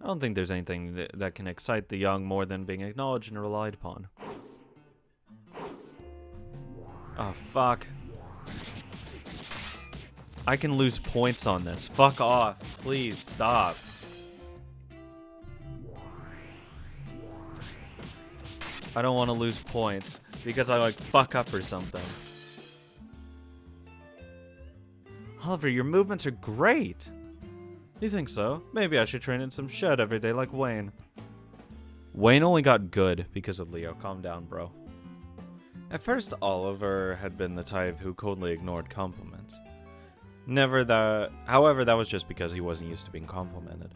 I don't think there's anything that can excite the young more than being acknowledged and relied upon. Oh, fuck. I can lose points on this. Fuck off. Please, stop. I don't want to lose points because I, like, fuck up or something. Oliver, your movements are great. You think so? Maybe I should train in some shed every day like Wayne. Wayne only got good because of Leo. Calm down, bro. At first, Oliver had been the type who coldly ignored compliments. However, that was just because he wasn't used to being complimented.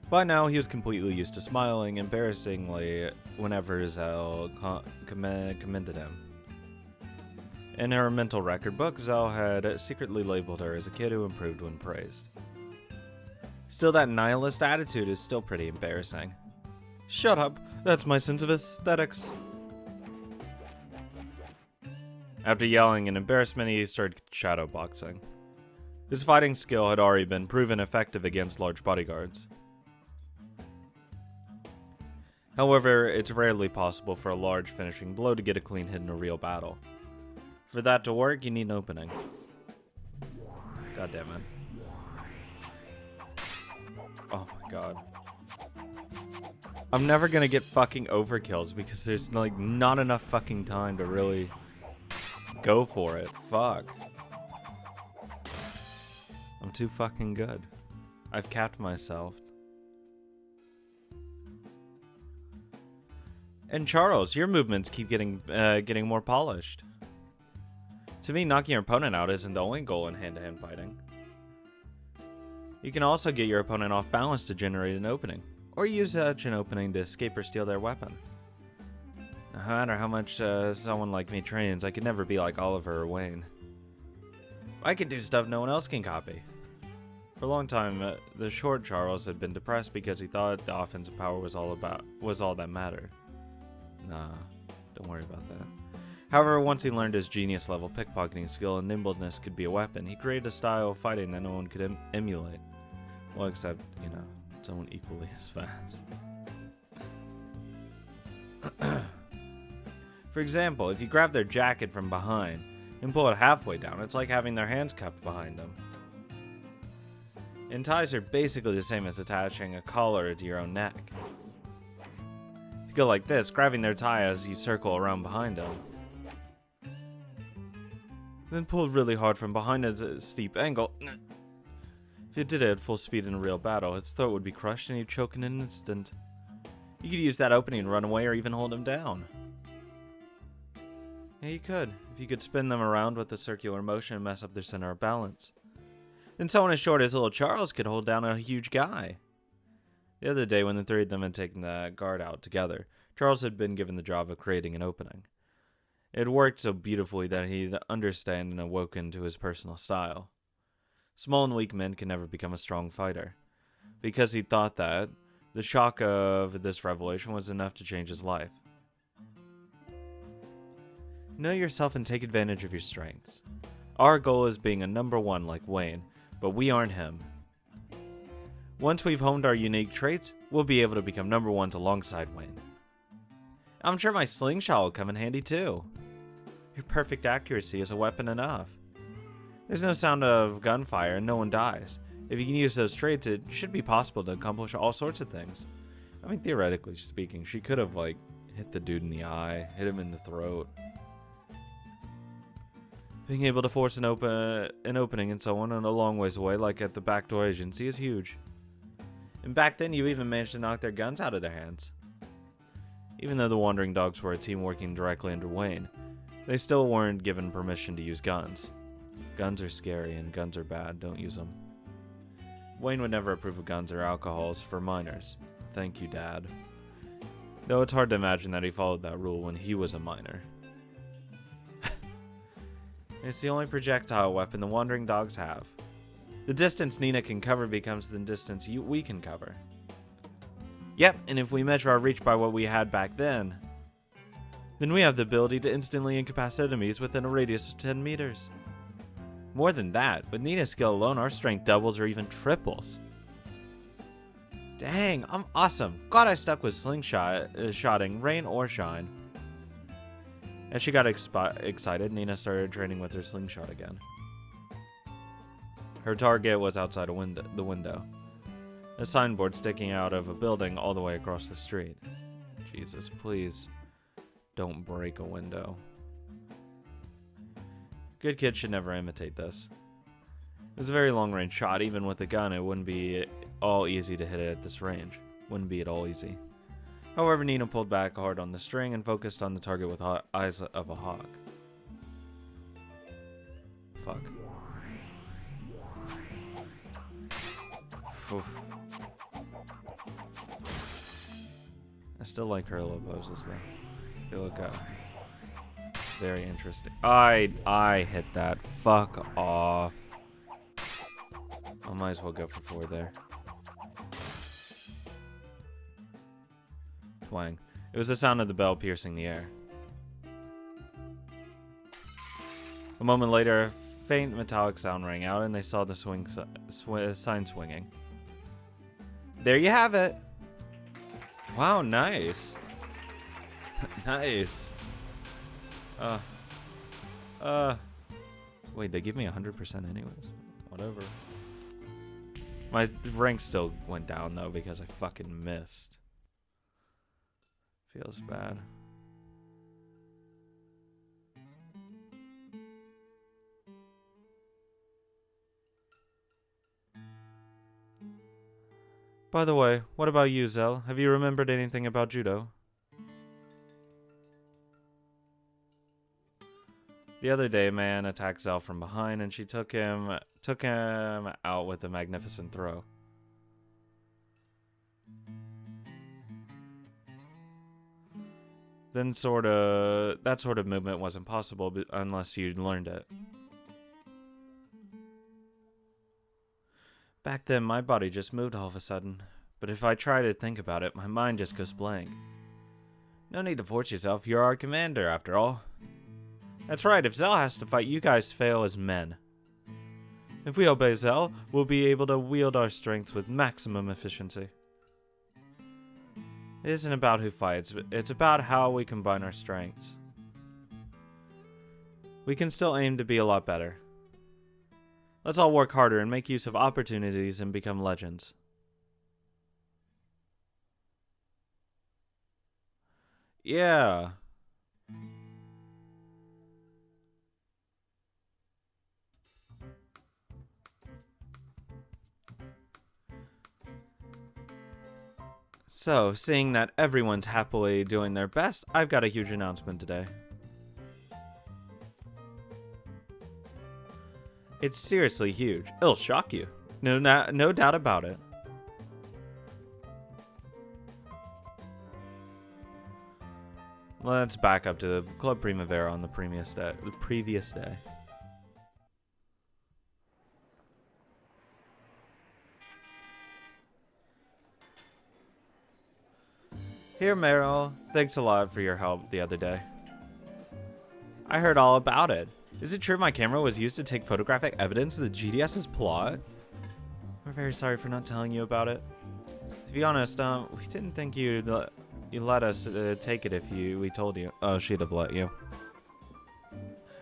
By now, he was completely used to smiling embarrassingly whenever Zell commended him. In her mental record book, Zell had secretly labeled her as a kid who improved when praised. Still, that nihilist attitude is still pretty embarrassing. Shut up, that's my sense of aesthetics. After yelling in embarrassment, he started shadowboxing. His fighting skill had already been proven effective against large bodyguards. However, it's rarely possible for a large finishing blow to get a clean hit in a real battle. For that to work, you need an opening. God damn it. Oh my god. I'm never gonna get fucking overkills because there's like not enough fucking time to really go for it. Fuck. I'm too fucking good. I've capped myself. And Charles, your movements keep getting more polished. To me, knocking your opponent out isn't the only goal in hand-to-hand fighting. You can also get your opponent off balance to generate an opening, or use such an opening to escape or steal their weapon. No matter how much someone like me trains, I could never be like Oliver or Wayne. I can do stuff no one else can copy. For a long time, the short Charles had been depressed because he thought the offensive power was all that mattered. Nah, don't worry about that. However, once he learned his genius level pickpocketing skill and nimbleness could be a weapon, he created a style of fighting that no one could emulate. Well, except, you know, someone equally as fast. For example, if you grab their jacket from behind and pull it halfway down, it's like having their hands cupped behind them. And ties are basically the same as attaching a collar to your own neck. If you go like this, grabbing their tie as you circle around behind them, then pulled really hard from behind at a steep angle. If you did it at full speed in a real battle, his throat would be crushed and he'd choke in an instant. You could use that opening and run away or even hold him down. Yeah, you could, if you could spin them around with a circular motion and mess up their center of balance. Then someone as short as little Charles could hold down a huge guy. The other day, when the three of them had taken the guard out together, Charles had been given the job of creating an opening. It worked so beautifully that he'd understand and awoken to his personal style. Small and weak men can never become a strong fighter, because he thought that the shock of this revelation was enough to change his life. Know yourself and take advantage of your strengths. Our goal is being a number one like Wayne, but we aren't him. Once we've honed our unique traits, we'll be able to become number ones alongside Wayne. I'm sure my slingshot will come in handy too. Your perfect accuracy is a weapon enough. There's no sound of gunfire and no one dies. If you can use those traits, it should be possible to accomplish all sorts of things. I mean, theoretically speaking, she could have, like, hit the dude in the eye, hit him in the throat. Being able to force an opening in someone a long ways away, like at the backdoor agency, is huge. And back then, you even managed to knock their guns out of their hands. Even though the Wandering Dogs were a team working directly under Wayne, they still weren't given permission to use guns. Guns are scary and guns are bad, don't use them. Wayne would never approve of guns or alcohols for minors. Thank you, Dad. Though it's hard to imagine that he followed that rule when he was a minor. It's the only projectile weapon the Wandering Dogs have. The distance Nina can cover becomes the distance we can cover. Yep, and if we measure our reach by what we had back then we have the ability to instantly incapacitate enemies within a radius of 10 meters. More than that, with Nina's skill alone, our strength doubles or even triples. Dang, I'm awesome. Glad I stuck with shotting, rain or shine. As she got excited, Nina started training with her slingshot again. Her target was outside the window. A signboard sticking out of a building all the way across the street. Jesus, please don't break a window. Good kids should never imitate this. It was a very long-range shot. Even with a gun, it wouldn't be all easy to hit it at this range. Wouldn't be at all easy. However, Nina pulled back hard on the string and focused on the target with eyes of a hawk. Fuck. Oof. I still like her little poses though. They look very interesting. I hit that. Fuck off. I might as well go for 4 there. Twang. It was the sound of the bell piercing the air. A moment later, a faint metallic sound rang out, and they saw the sign swinging. There you have it. Wow, nice. Nice. Wait, they give me 100% anyways. Whatever. My rank still went down though because I fucking missed. Feels bad. By the way, what about you, Zell? Have you remembered anything about judo? The other day, a man attacked Zell from behind, and she took him out with a magnificent throw. Then that sort of movement wasn't possible unless you'd learned it. Back then, my body just moved all of a sudden, but if I try to think about it, my mind just goes blank. No need to force yourself, you're our commander, after all. That's right, if Zell has to fight, you guys fail as men. If we obey Zell, we'll be able to wield our strengths with maximum efficiency. It isn't about who fights, it's about how we combine our strengths. We can still aim to be a lot better. Let's all work harder and make use of opportunities and become legends. Yeah. So, seeing that everyone's happily doing their best, I've got a huge announcement today. It's seriously huge. It'll shock you. No doubt about it. Let's back up to Club Primavera on the previous day. Here, Meryl. Thanks a lot for your help the other day. I heard all about it. Is it true my camera was used to take photographic evidence of the GDS's plot? We're very sorry for not telling you about it. To be honest, we didn't think you'd let us take it if we told you. Oh, she'd have let you.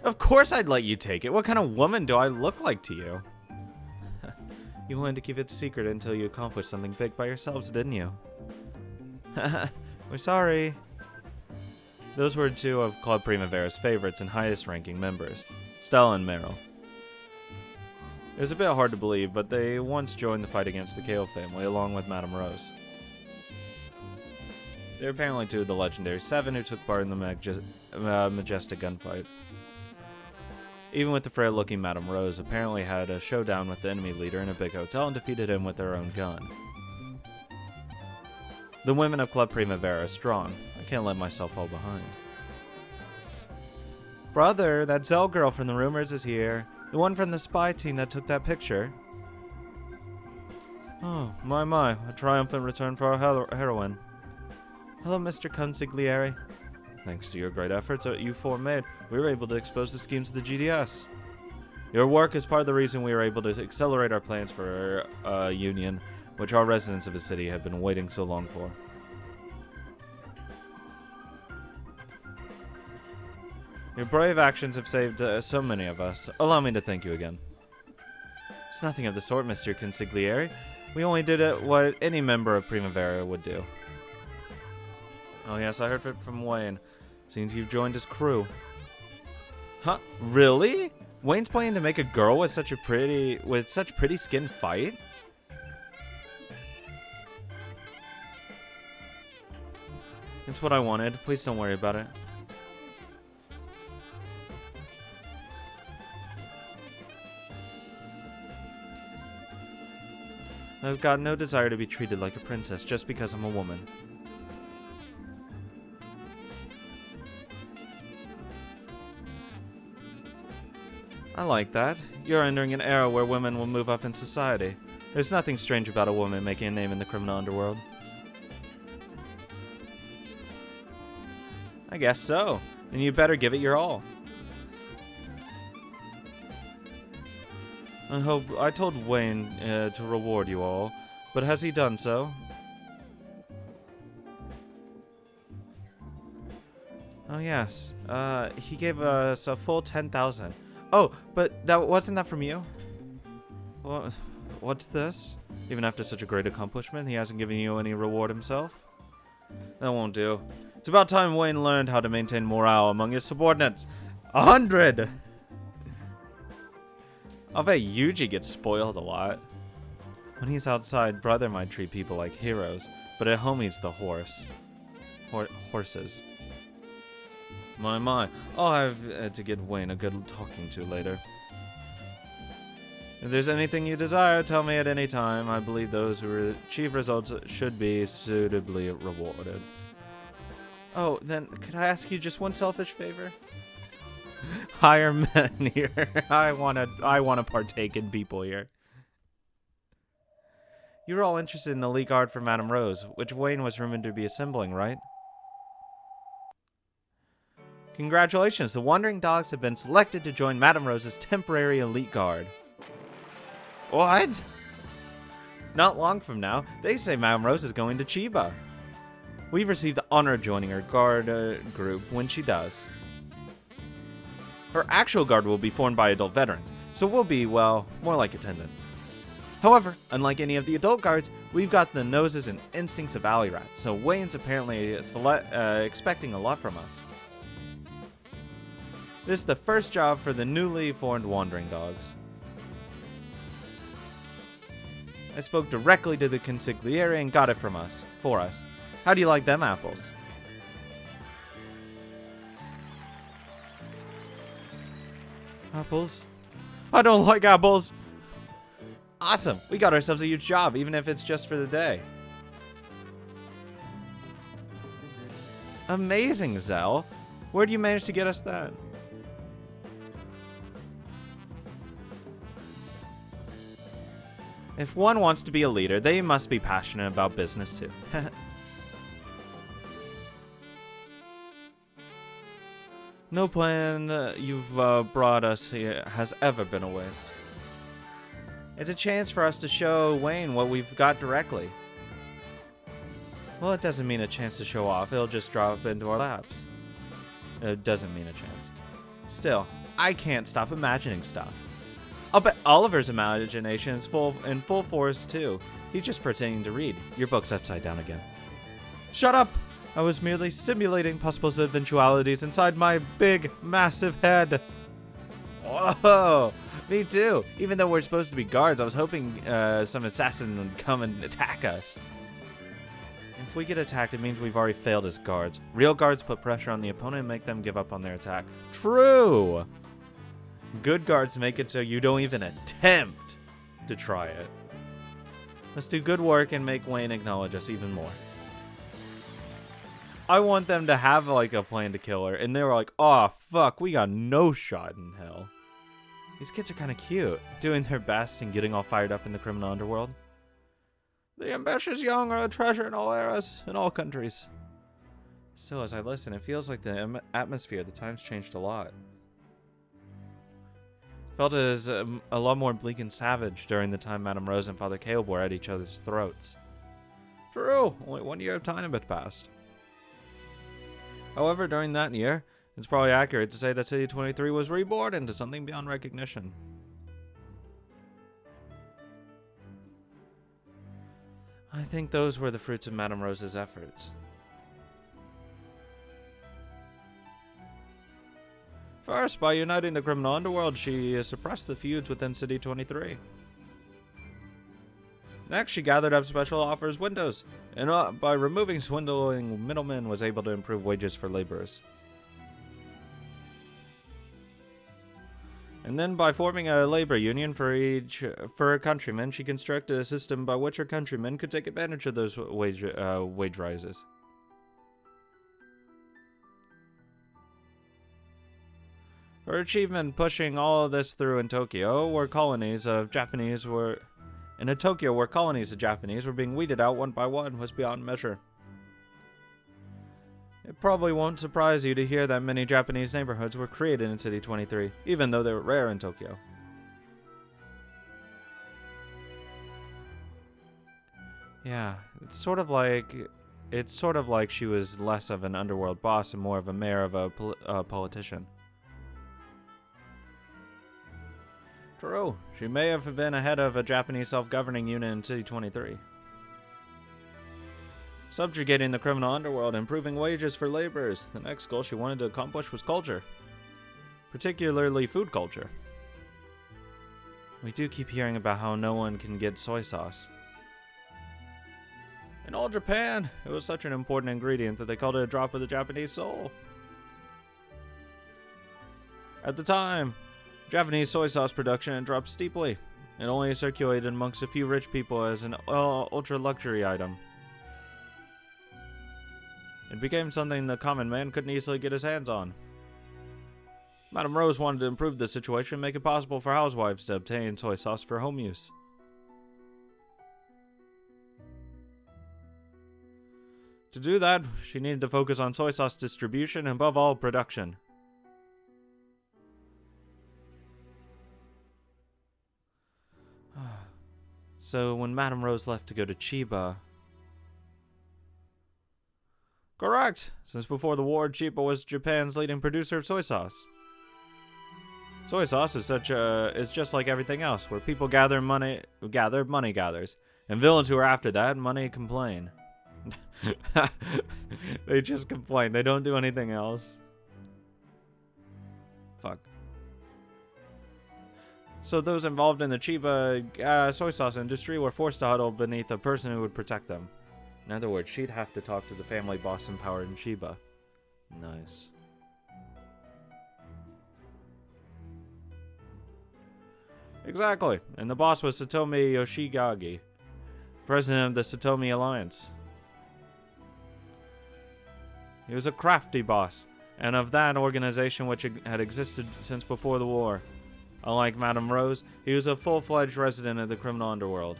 Of course I'd let you take it. What kind of woman do I look like to you? You wanted to keep it a secret until you accomplished something big by yourselves, didn't you? We're sorry. Those were 2 of Club Primavera's favorites and highest ranking members, Stella and Meryl. It was a bit hard to believe, but they once joined the fight against the Kale family along with Madame Rose. They're apparently 2 of the legendary 7 who took part in the majestic gunfight. Even with the frail-looking Madame Rose, apparently had a showdown with the enemy leader in a big hotel and defeated him with their own gun. The women of Club Primavera are strong. I can't let myself fall behind. Brother, that Zell girl from the rumors is here. The one from the spy team that took that picture. Oh, my, a triumphant return for our heroine. Hello, Mr. Consigliere. Thanks to your great efforts that you 4 made, we were able to expose the schemes of the GDS. Your work is part of the reason we were able to accelerate our plans for Union. which our residents of the city have been waiting so long for. Your brave actions have saved so many of us. Allow me to thank you again. It's nothing of the sort, Mr. Consigliere. We only did what any member of Primavera would do. Oh yes, I heard it from Wayne. Seems you've joined his crew. Huh? Really? Wayne's planning to make a girl with such pretty skin fight? It's what I wanted. Please don't worry about it. I've got no desire to be treated like a princess just because I'm a woman. I like that. You're entering an era where women will move up in society. There's nothing strange about a woman making a name in the criminal underworld. I guess so. Then you better give it your all. I told Wayne to reward you all, but has he done so? Oh yes, he gave us a full 10,000. Oh, but wasn't that from you? What's this? Even after such a great accomplishment, he hasn't given you any reward himself? That won't do. It's about time Wayne learned how to maintain morale among his subordinates. 100! I'll bet Yuji gets spoiled a lot. When he's outside, Brother might treat people like heroes, but at home he's the horse. Horses. My. I'll have to give Wayne a good talking to later. If there's anything you desire, tell me at any time. I believe those who achieve results should be suitably rewarded. Oh, then could I ask you just one selfish favor? Hire men here. I wanna partake in people here. You were all interested in the Elite Guard for Madame Rose, which Wayne was rumored to be assembling, right? Congratulations, the Wandering Dogs have been selected to join Madame Rose's temporary Elite Guard. What? Not long from now, they say Madame Rose is going to Chiba. We've received the honor of joining her guard group when she does. Her actual guard will be formed by adult veterans, so we'll be, well, more like attendants. However, unlike any of the adult guards, we've got the noses and instincts of alley rats, so Wayne's apparently expecting a lot from us. This is the first job for the newly formed Wandering Dogs. I spoke directly to the consigliere and got it for us. How do you like them apples? Apples? I don't like apples! Awesome! We got ourselves a huge job, even if it's just for the day. Amazing, Zell. Where'd you manage to get us that? If one wants to be a leader, they must be passionate about business too. No plan you've brought us here has ever been a waste. It's a chance for us to show Wayne what we've got directly. Well, it doesn't mean a chance to show off. It'll just drop into our laps. It doesn't mean a chance. Still, I can't stop imagining stuff. I'll bet Oliver's imagination is in full force too. He's just pretending to read. Your book's upside down again. Shut up! I was merely simulating possible eventualities inside my big, massive head. Whoa! Me too. Even though we're supposed to be guards, I was hoping some assassin would come and attack us. If we get attacked, it means we've already failed as guards. Real guards put pressure on the opponent and make them give up on their attack. True! Good guards make it so you don't even attempt to try it. Let's do good work and make Wayne acknowledge us even more. I want them to have like a plan to kill her, and they were like, "Oh fuck, we got no shot in hell." These kids are kind of cute, doing their best and getting all fired up in the criminal underworld. The ambitious young are a treasure in all eras, in all countries. Still, as I listen, it feels like the atmosphere of the times changed a lot. felt as a lot more bleak and savage during the time Madame Rose and Father Caleb were at each other's throats. True, only 1 year of time had passed. However, during that year, it's probably accurate to say that City 23 was reborn into something beyond recognition. I think those were the fruits of Madame Rose's efforts. First, by uniting the criminal underworld, she suppressed the feuds within City 23. Next, she gathered up special offers windows, and by removing swindling middlemen was able to improve wages for laborers. And then by forming a labor union for her countrymen, she constructed a system by which her countrymen could take advantage of those wage rises. Her achievement pushing all of this through in Tokyo, where colonies of Japanese were being weeded out one by one, was beyond measure. It probably won't surprise you to hear that many Japanese neighborhoods were created in City 23, even though they were rare in Tokyo. Yeah, it's sort of like she was less of an underworld boss and more of a mayor of a politician. True, she may have been ahead of a Japanese self-governing unit in City 23. Subjugating the criminal underworld, improving wages for laborers. The next goal she wanted to accomplish was culture. Particularly food culture. We do keep hearing about how no one can get soy sauce. In all Japan, it was such an important ingredient that they called it a drop of the Japanese soul. At the time, Japanese soy sauce production had dropped steeply. It only circulated amongst a few rich people as an ultra-luxury item. It became something the common man couldn't easily get his hands on. Madame Rose wanted to improve the situation and make it possible for housewives to obtain soy sauce for home use. To do that, she needed to focus on soy sauce distribution and above all, production. So when Madame Rose left to go to Chiba... Correct! Since before the war, Chiba was Japan's leading producer of soy sauce. Soy sauce is just like everything else, where people money gathers, and villains who are after that money complain. They just complain. They don't do anything else. Fuck. So those involved in the Chiba soy sauce industry were forced to huddle beneath a person who would protect them. In other words, she'd have to talk to the family boss in power in Chiba. Nice. Exactly, and the boss was Satomi Yoshigagi, president of the Satomi Alliance. He was a crafty boss, and of that organization which had existed since before the war. Unlike Madame Rose, he was a full-fledged resident of the criminal underworld.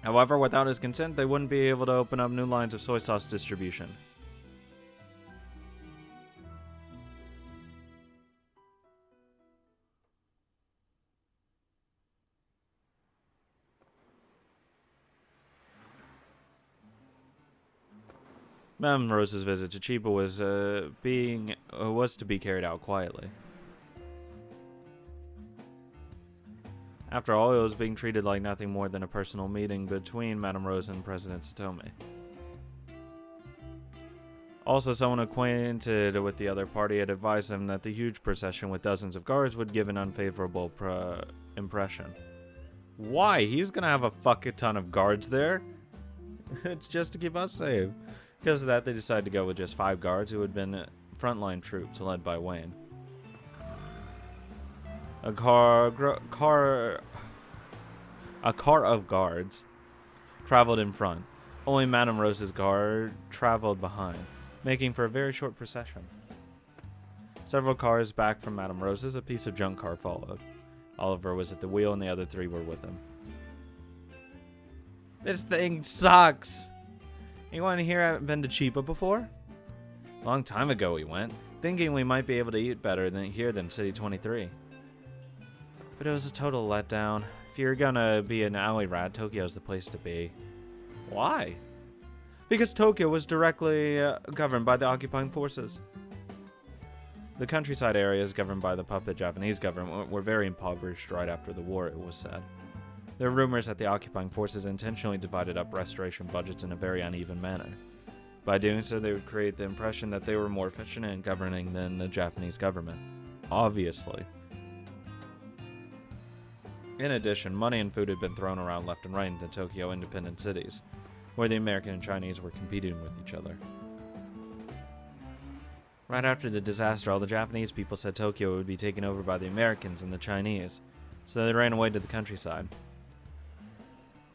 However, without his consent, they wouldn't be able to open up new lines of soy sauce distribution. Madame Rose's visit to Chiba was to be carried out quietly. After all, it was being treated like nothing more than a personal meeting between Madame Rose and President Satomi. Also, someone acquainted with the other party had advised them that the huge procession with dozens of guards would give an unfavorable impression. Why? He's gonna have a fuck ton of guards there? It's just to keep us safe. Because of that, they decided to go with just 5 guards who had been frontline troops led by Wayne. A car of guards traveled in front. Only Madame Rose's guard traveled behind, making for a very short procession. Several cars back from Madame Rose's, a piece of junk car followed. Oliver was at the wheel and the other 3 were with him. This thing sucks! Anyone here haven't been to Chiba before? Long time ago we went. thinking we might be able to eat better than City 23. But it was a total letdown. If you're gonna be an alley rat, Tokyo's the place to be. Why? Because Tokyo was directly governed by the occupying forces. The countryside areas governed by the puppet Japanese government were very impoverished right after the war, it was said. There are rumors that the occupying forces intentionally divided up restoration budgets in a very uneven manner. By doing so, they would create the impression that they were more efficient in governing than the Japanese government. Obviously. In addition, money and food had been thrown around left and right in the Tokyo independent cities, where the American and Chinese were competing with each other. Right after the disaster, all the Japanese people said Tokyo would be taken over by the Americans and the Chinese, so they ran away to the countryside.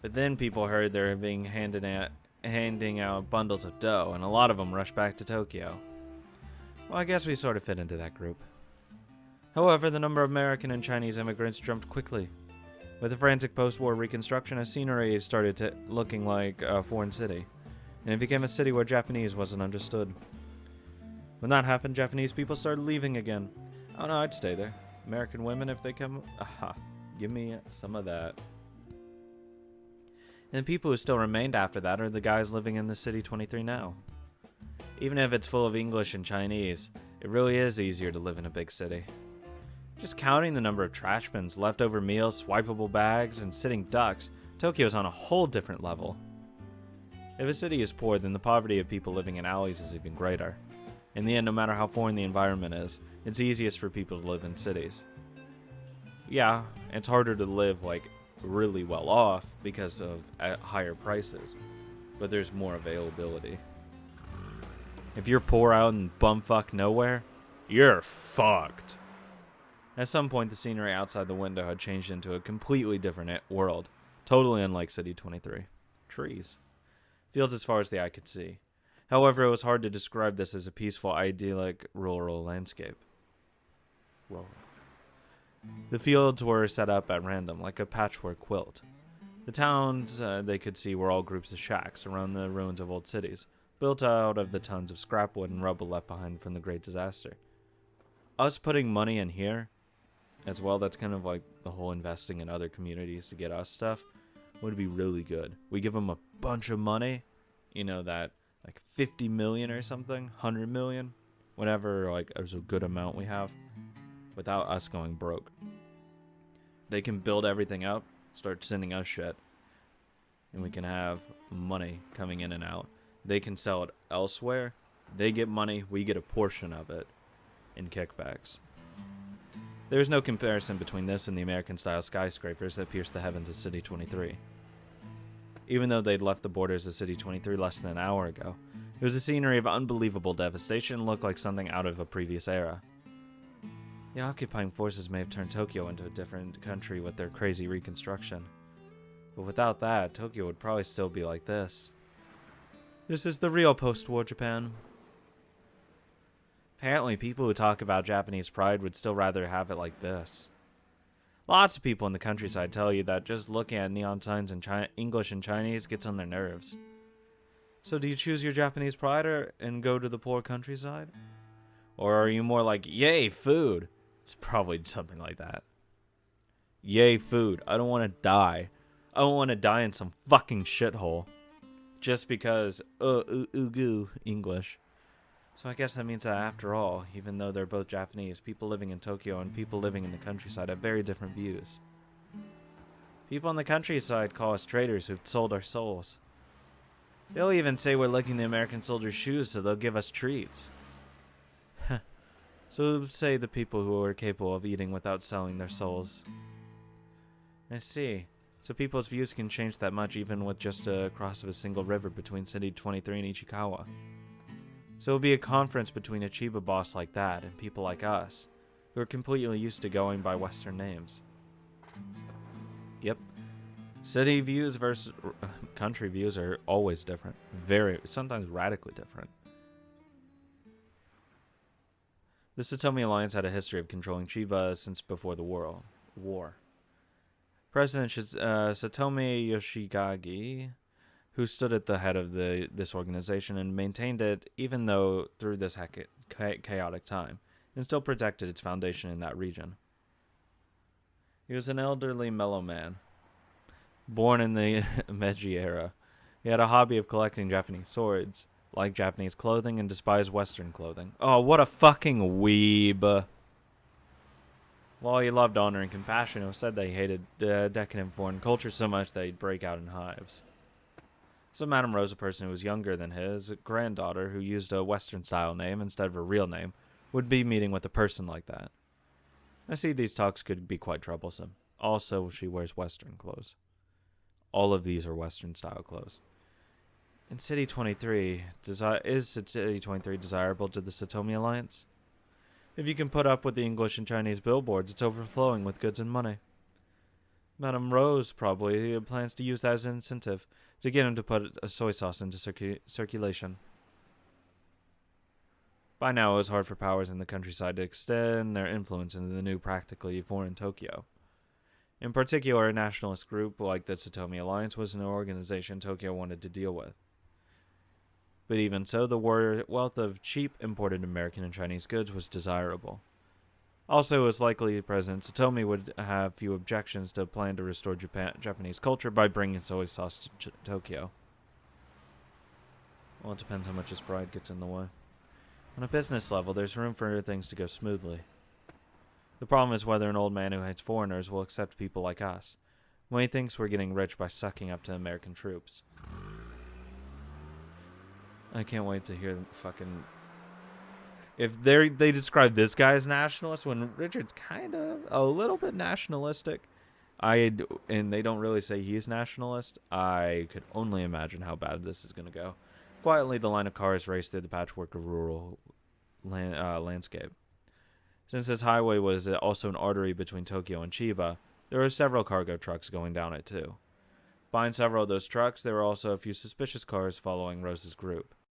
But then people heard they were being handing out bundles of dough, and a lot of them rushed back to Tokyo. Well, I guess we sort of fit into that group. However, the number of American and Chinese immigrants jumped quickly. With the frantic post-war reconstruction, a scenery started looking like a foreign city, and it became a city where Japanese wasn't understood. When that happened, Japanese people started leaving again. Oh no, I'd stay there. American women, if they come... Aha, give me some of that. And the people who still remained after that are the guys living in the City 23 now. Even if it's full of English and Chinese, it really is easier to live in a big city. Just counting the number of trash bins, leftover meals, swipeable bags, and sitting ducks, Tokyo's on a whole different level. If a city is poor, then the poverty of people living in alleys is even greater. In the end, no matter how foreign the environment is, it's easiest for people to live in cities. Yeah, it's harder to live, really well off because of higher prices, but there's more availability. If you're poor out in bumfuck nowhere, you're fucked. At some point, the scenery outside the window had changed into a completely different world, totally unlike City 23. Trees. Fields as far as the eye could see. However, it was hard to describe this as a peaceful, idyllic, rural landscape. Rural. The fields were set up at random, like a patchwork quilt. The towns they could see were all groups of shacks around the ruins of old cities, built out of the tons of scrap wood and rubble left behind from the Great Disaster. Us putting money in here, as well, that's kind of like the whole investing in other communities to get us stuff, would be really good. We give them a bunch of money, that 50 million or something, 100 million, whatever, there's a good amount we have, without us going broke. They can build everything up, start sending us shit, and we can have money coming in and out. They can sell it elsewhere, they get money, we get a portion of it in kickbacks. There's no comparison between this and the American-style skyscrapers that pierce the heavens of City 23. Even though they'd left the borders of City 23 less than an hour ago, it was a scenery of unbelievable devastation and looked like something out of a previous era. The occupying forces may have turned Tokyo into a different country with their crazy reconstruction. But without that, Tokyo would probably still be like this. This is the real post-war Japan. Apparently, people who talk about Japanese pride would still rather have it like this. Lots of people in the countryside tell you that just looking at neon signs in English and Chinese gets on their nerves. So do you choose your Japanese pride and go to the poor countryside? Or are you more like, yay, food? It's probably something like that. Yay, food. I don't want to die. I don't want to die in some fucking shithole. Just because, English. So I guess that means that after all, even though they're both Japanese, people living in Tokyo and people living in the countryside have very different views. People in the countryside call us traitors who've sold our souls. They'll even say we're licking the American soldiers' shoes so they'll give us treats. So say the people who are capable of eating without selling their souls. I see. So people's views can change that much even with just a cross of a single river between City 23 and Ichikawa. So it'll be a conference between a Chiba boss like that and people like us, who are completely used to going by Western names. Yep. City views versus country views are always different. Sometimes radically different. The Satomi Alliance had a history of controlling Chiba since before the war. President Satomi Yoshigagi, who stood at the head of this organization and maintained it even though through this chaotic time, and still protected its foundation in that region. He was an elderly, mellow man, born in the Meiji era. He had a hobby of collecting Japanese swords, liked Japanese clothing, and despised Western clothing. Oh, what a fucking weeb. While he loved honor and compassion, it was said that he hated decadent foreign culture so much that he'd break out in hives. So Madame Rose, a person who was younger than his granddaughter, who used a Western-style name instead of a real name, would be meeting with a person like that. I see these talks could be quite troublesome. Also, she wears Western clothes. All of these are Western-style clothes. In City 23, is City 23 desirable to the Satomi Alliance? If you can put up with the English and Chinese billboards, it's overflowing with goods and money. Madame Rose probably plans to use that as an incentive to get him to put a soy sauce into circulation. By now, it was hard for powers in the countryside to extend their influence into the new, practically foreign Tokyo. In particular, a nationalist group like the Satomi Alliance was an organization Tokyo wanted to deal with. But even so, the wealth of cheap imported American and Chinese goods was desirable. Also, it was likely President Satomi would have few objections to a plan to restore Japanese culture by bringing soy sauce to Tokyo. Well, it depends how much his pride gets in the way. On a business level, there's room for things to go smoothly. The problem is whether an old man who hates foreigners will accept people like us, when he thinks we're getting rich by sucking up to American troops. I can't wait to hear fucking... If they describe this guy as nationalist, when Richard's kind of a little bit nationalistic, and they don't really say he's nationalist, I could only imagine how bad this is going to go. Quietly, the line of cars raced through the patchwork of rural landscape. Since this highway was also an artery between Tokyo and Chiba, there were several cargo trucks going down it too. Behind several of those trucks, there were also a few suspicious cars following Rose's group.